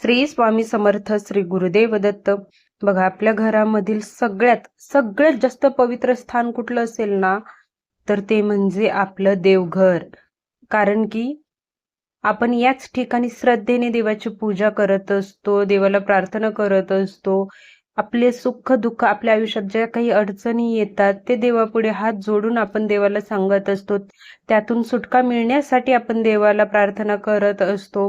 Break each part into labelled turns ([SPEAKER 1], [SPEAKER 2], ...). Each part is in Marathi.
[SPEAKER 1] श्री स्वामी समर्थ श्री गुरुदेव दत्त. बघा, आपल्या घरामधील सगळ्यात जास्त पवित्र स्थान कुठलं असेल ना, तर ते म्हणजे आपलं देवघर. कारण की आपण याच ठिकाणी श्रद्धेने देवाची पूजा करत असतो, देवाला प्रार्थना करत असतो. आपले सुख दुःख, आपल्या आयुष्यात ज्या काही अडचणी येतात ते देवापुढे हात जोडून आपण देवाला सांगत असतो. त्यातून सुटका मिळण्यासाठी आपण देवाला प्रार्थना करत असतो.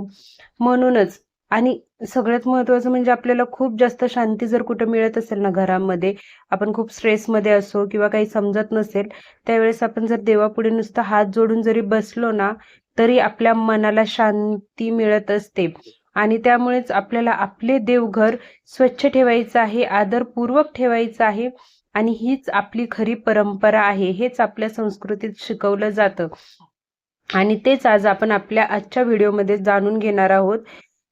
[SPEAKER 1] म्हणूनच, आणि सगळ्यात महत्वाचं म्हणजे आपल्याला खूप जास्त शांती जर कुठं मिळत असेल ना घरामध्ये, आपण खूप स्ट्रेसमध्ये असो किंवा काही समजत नसेल, त्यावेळेस आपण जर देवापुढे नुसतं हात जोडून जरी बसलो ना, तरी आपल्या मनाला शांती मिळत असते. आणि त्यामुळेच आपल्याला आपले देवघर स्वच्छ ठेवायचं आहे, आदरपूर्वक ठेवायचं आहे. आणि हीच आपली खरी परंपरा आहे, हेच आपल्या संस्कृतीत शिकवलं जातं. आणि तेच आज आपण आपल्या आजच्या व्हिडिओमध्ये जाणून घेणार आहोत.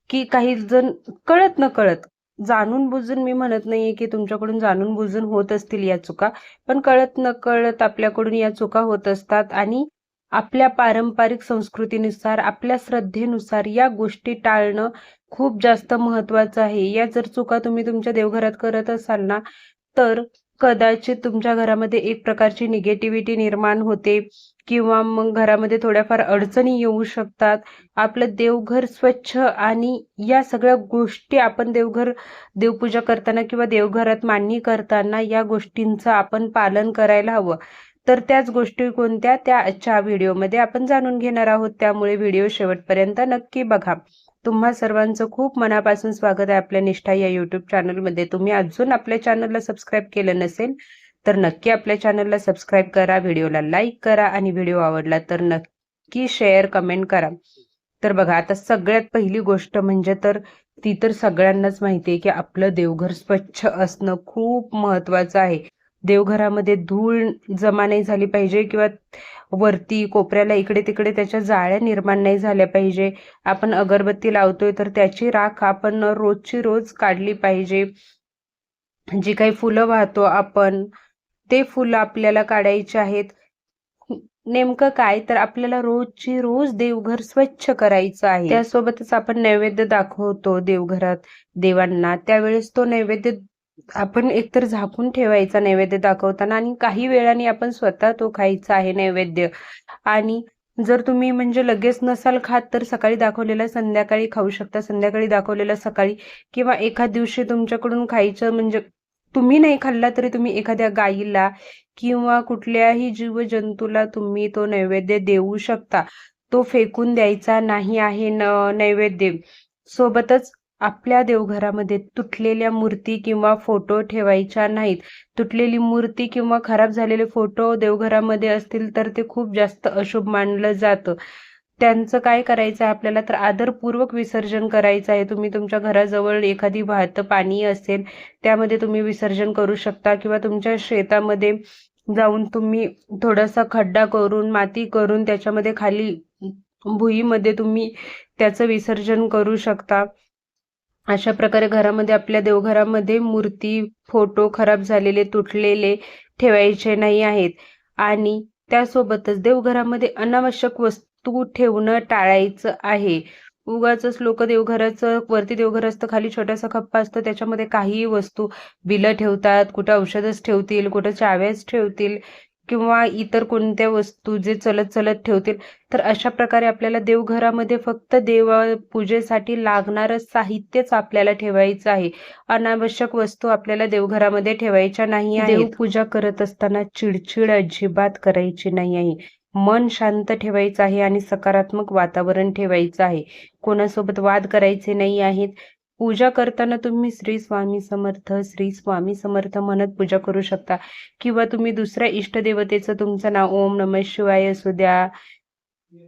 [SPEAKER 1] की काही जण कळत न कळत, जाणून बुजून, मी म्हणत नाहीये की तुमच्याकडून जाणून बुजून होत असतील या चुका, पण कळत न कळत आपल्याकडून या चुका होत असतात. आणि आपल्या पारंपरिक संस्कृतीनुसार, आपल्या श्रद्धेनुसार या गोष्टी टाळणं खूप जास्त महत्वाचं आहे. या जर चुका तुम्ही तुमच्या देवघरात करत असाल ना, तर कदाचित तुमच्या घरामध्ये एक प्रकारची निगेटिव्हिटी निर्माण होते, किंवा मग घरामध्ये थोड्याफार अडचणी येऊ शकतात. आपलं देवघर स्वच्छ, आणि या सगळ्या गोष्टी आपण देवपूजा करताना किंवा देवघरात मांडणी करताना या गोष्टींचं आपण पालन करायला हवं. तर त्याच गोष्टी कोणत्या, त्या आजच्या व्हिडिओमध्ये आपण जाणून घेणार आहोत. त्यामुळे व्हिडिओ शेवटपर्यंत नक्की बघा. तुम्हा सर्वांचं खूप मनापासून स्वागत आहे आपल्या निष्ठा या युट्यूब चॅनलमध्ये. तुम्ही अजून आपल्या चॅनलला सबस्क्राईब केलं नसेल तर नक्की आपल्या चॅनलला सबस्क्राईब करा, व्हिडिओला लाईक करा, आणि व्हिडिओ आवडला तर नक्की शेअर कमेंट करा. तर बघा, आता सगळ्यात पहिली गोष्ट म्हणजे तर ती तर सगळ्यांनाच माहिती आहे की आपलं देवघर स्वच्छ असणं खूप महत्वाचं आहे. देवघरामध्ये धूळ जमा नाही झाली पाहिजे, किंवा वरती कोपऱ्याला इकडे तिकडे त्याच्या जाळ्या निर्माण नाही झाल्या पाहिजे. आपण अगरबत्ती लावतोय तर त्याची राख आपण रोजची रोज काढली पाहिजे. जी काही फुलं वाहतो आपण, ते फुलं आपल्याला काढायचे आहेत. नेमकं काय, तर आपल्याला रोजची रोज देवघर स्वच्छ करायचं आहे. त्यासोबतच आपण नैवेद्य दाखवतो देवघरात देवांना, त्यावेळेस तो नैवेद्य आपण एकतर झाकून ठेवायचा नैवेद्य दाखवताना, आणि काही वेळाने आपण स्वतः तो खायचा आहे नैवेद्य. आणि जर तुम्ही म्हणजे लगेच नसाल खात, तर सकाळी दाखवलेला संध्याकाळी खाऊ शकता, संध्याकाळी दाखवलेला सकाळी, किंवा एखाद दिवशी तुमच्याकडून खायचं म्हणजे तुम्ही नाही खाल्ला तरी तुम्ही एखाद्या गाईला किंवा कुठल्याही जीवजंतूला तुम्ही तो नैवेद्य देऊ शकता. तो फेकून द्यायचा नाही आहे नैवेद्य. सोबतच आपल्या देवघरामध्ये तुटलेल्या मूर्ती किंवा फोटो ठेवायच्या नाहीत. तुटलेली मूर्ती किंवा खराब झालेले फोटो देवघरामध्ये असतील तर ते खूप जास्त अशुभ मानलं जातं. त्यांचं काय करायचं आहे आपल्याला, तर आदरपूर्वक विसर्जन करायचं आहे. तुम्ही तुमच्या घराजवळ एखादी वाहतं पाणी असेल, त्यामध्ये तुम्ही विसर्जन करू शकता, किंवा तुमच्या शेतामध्ये जाऊन तुम्ही थोडासा खड्डा करून, माती करून, त्याच्यामध्ये खाली भुईमध्ये तुम्ही त्याचं विसर्जन करू शकता. अशा प्रकारे घरामध्ये, आपल्या देवघरामध्ये मूर्ती, फोटो खराब झालेले, तुटलेले ठेवायचे नाही आहेत. आणि त्यासोबतच देवघरामध्ये अनावश्यक वस्तू ठेवणं टाळायचं आहे. उगाचच लोक देवघराचं, वरती देवघर असतं, खाली छोटासा खप्पा असतो, त्याच्यामध्ये काही वस्तू, बिलं ठेवतात, कुठं औषधच ठेवतील, कुठं चाव्याच ठेवतील, किंवा इतर कोणत्या वस्तू जे चलत चलत ठेवतील. तर अशा प्रकारे आपल्याला देवघरामध्ये फक्त पूजेसाठी लागणारं साहित्यच आपल्याला ठेवायचं आहे. अनावश्यक वस्तू आपल्याला देवघरामध्ये ठेवायच्या नाही आहेत. देवपूजा करत असताना चिडचिड अजिबात करायची नाही आहे. मन शांत ठेवायचं आहे आणि सकारात्मक वातावरण ठेवायचं आहे. कोणासोबत वाद करायचे नाही आहेत. पूजा करताना तुम्ही श्री स्वामी समर्थ, श्री स्वामी समर्थ म्हणत पूजा करू शकता, किंवा तुम्ही दुसऱ्या इष्टदेवतेचं तुमचं नाव ओम नमः शिवाय असू द्या,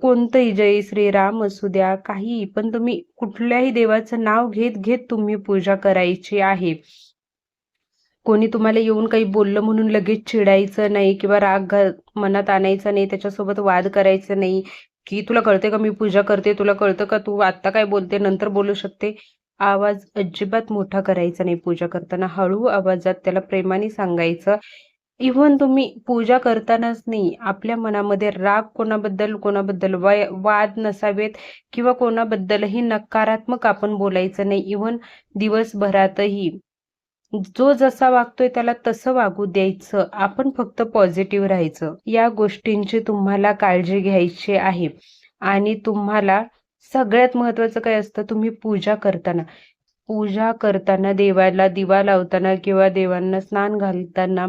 [SPEAKER 1] कोणतंही, जय श्रीराम असू द्या, काही पण तुम्ही कुठल्याही देवाचं नाव घेत घेत तुम्ही पूजा करायची आहे. कोणी तुम्हाला येऊन काही बोललं म्हणून लगेच चिडायचं नाही, किंवा राग मनात आणायचा नाही, त्याच्यासोबत वाद करायचा नाही, की तुला कळते का मी पूजा करते, तुला कळतं का तू आता काय बोलते, नंतर बोलू शकते. आवाज अजिबात मोठा करायचा नाही पूजा करताना. हळू आवाजात त्याला प्रेमाने सांगायचं इव्हन तुम्ही पूजा करतानाच नाही, आपल्या मनामध्ये राग कोणाबद्दल वाद नसावेत किंवा कोणाबद्दलही नकारात्मक आपण बोलायचं नाही. इव्हन दिवसभरातही जो जसा वागतोय त्याला तसं वागू द्यायचं. आपण फक्त पॉझिटिव्ह राहायचं. या गोष्टींची तुम्हाला काळजी घ्यायची आहे. आणि तुम्हाला सगळ्यात महत्वाचं काय असतं, तुम्ही पूजा करताना देवाला दिवा लावताना किंवा देवांना स्नान घालताना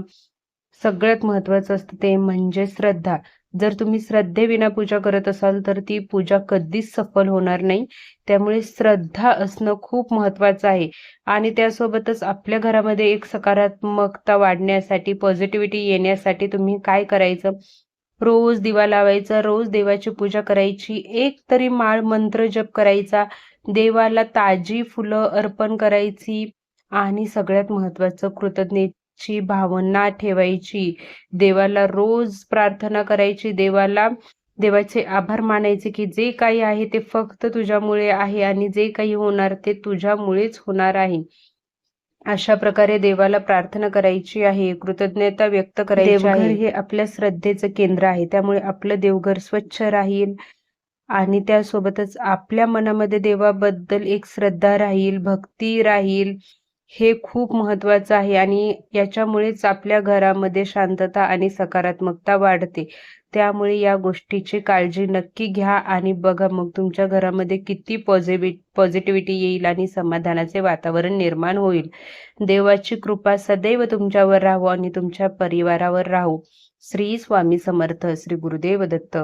[SPEAKER 1] सगळ्यात महत्वाचं असतं ते म्हणजे श्रद्धा. जर तुम्ही श्रद्धेविना पूजा करत असाल तर ती पूजा कधीच सफल होणार नाही. त्यामुळे श्रद्धा असणं खूप महत्वाचं आहे. आणि त्यासोबतच आपल्या घरामध्ये एक सकारात्मकता वाढण्यासाठी, पॉझिटिव्हिटी येण्यासाठी तुम्ही काय करायचं, रोज दिवा लावायचा, रोज देवाची पूजा करायची, एक तरी माळ मंत्र जप करायचा, देवाला ताजी फुलं अर्पण करायची आणि सगळ्यात महत्वाचं कृतज्ञतेची भावना ठेवायची. देवाला रोज प्रार्थना करायची, देवाचे आभार मानायचे की जे काही आहे ते फक्त तुझ्यामुळे आहे आणि जे काही होणार ते तुझ्यामुळेच होणार आहे. अशा प्रकारे देवाला प्रार्थना करायची आहे, कृतज्ञता व्यक्त करायची आहे. देवघर हे आपल्या श्रद्धेचं केंद्र आहे, त्यामुळे आपलं देवघर स्वच्छ राहील आणि त्यासोबतच आपल्या मनामध्ये देवाबद्दल एक श्रद्धा राहील, भक्ती राहील. हे खूप महत्वाचं आहे आणि याच्यामुळेच आपल्या घरामध्ये शांतता आणि सकारात्मकता वाढते. त्यामुळे या गोष्टीची काळजी नक्की घ्या आणि बघा मग तुमच्या घरामध्ये किती पॉझिटिव्हिटी येईल आणि समाधानाचे वातावरण निर्माण होईल. देवाची कृपा सदैव तुमच्यावर राहो आणि तुमच्या परिवारावर राहो. श्री स्वामी समर्थ. श्री गुरुदेव दत्त.